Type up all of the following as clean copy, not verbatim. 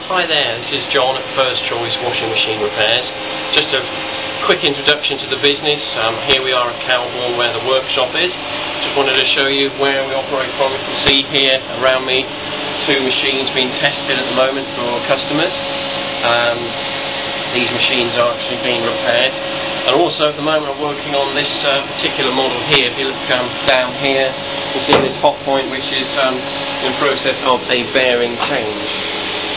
Hi there, this is John at First Choice Washing Machine Repairs. Just a quick introduction to the business. Here we are at Calbourne where the workshop is. Just wanted to show you where we operate from. You can see here around me 2 machines being tested at the moment for our customers. These machines are actually being repaired. And also at the moment I'm working on this particular model here. If you look down here, you can see this hot point which is in process of a bearing change.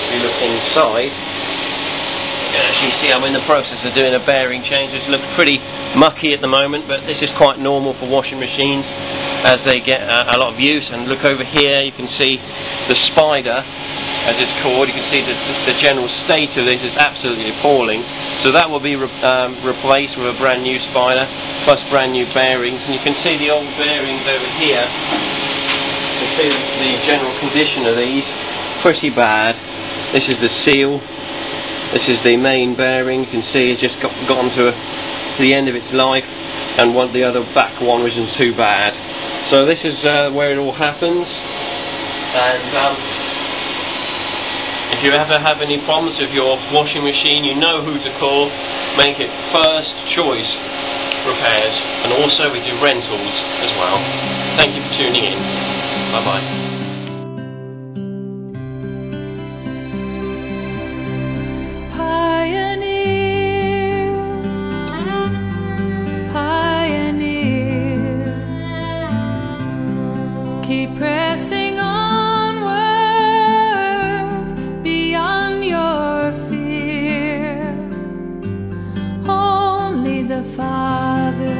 If you look inside, you can actually see I'm in the process of doing a bearing change. It looks pretty mucky at the moment, but this is quite normal for washing machines as they get a lot of use. And look over here, you can see the spider, as it's called. You can see the general state of this is absolutely appalling. So that will be replaced with a brand new spider plus brand new bearings. And you can see the old bearings over here. You can see the general condition of these, pretty bad. This is the seal. This is the main bearing. You can see it's just gone to the end of its life, and the other back one wasn't too bad. So this is where it all happens. And if you ever have any problems with your washing machine, you know who to call. Make it First Choice Repairs, and also we do rentals as well. Thank you for tuning in. Bye bye. Keep pressing onward beyond your fear. Only the Father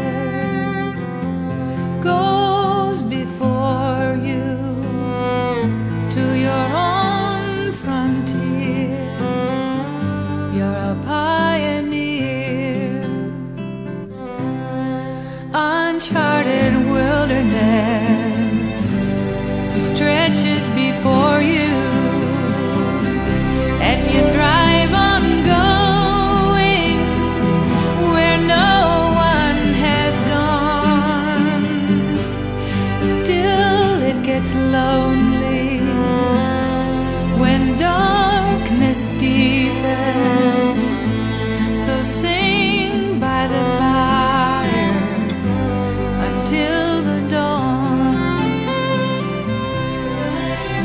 goes before you to your own frontier. You're a pioneer. Uncharted wilderness stretches before you, and you thrive on going where no one has gone. Still it gets lonely when darkness deepens, so sing by the fire until the dawn.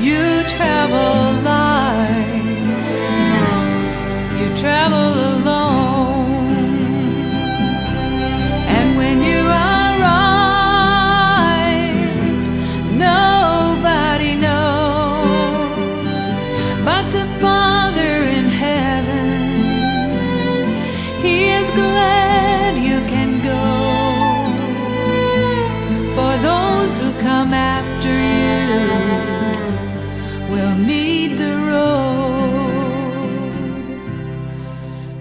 You travel light, you travel alone, and when you arrive, nobody knows but the Father in heaven. He is glad you can go, for those who come after you will need the road.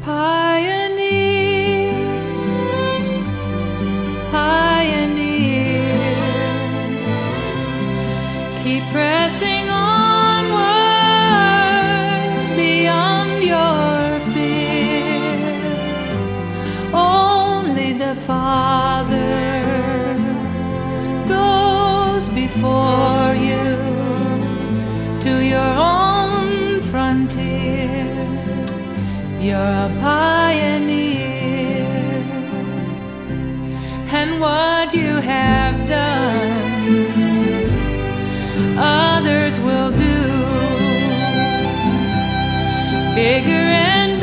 Pioneer, pioneer, keep pressing onward beyond your fear. Only the Father goes before you to your own frontier. You're a pioneer, and what you have done, others will do, bigger and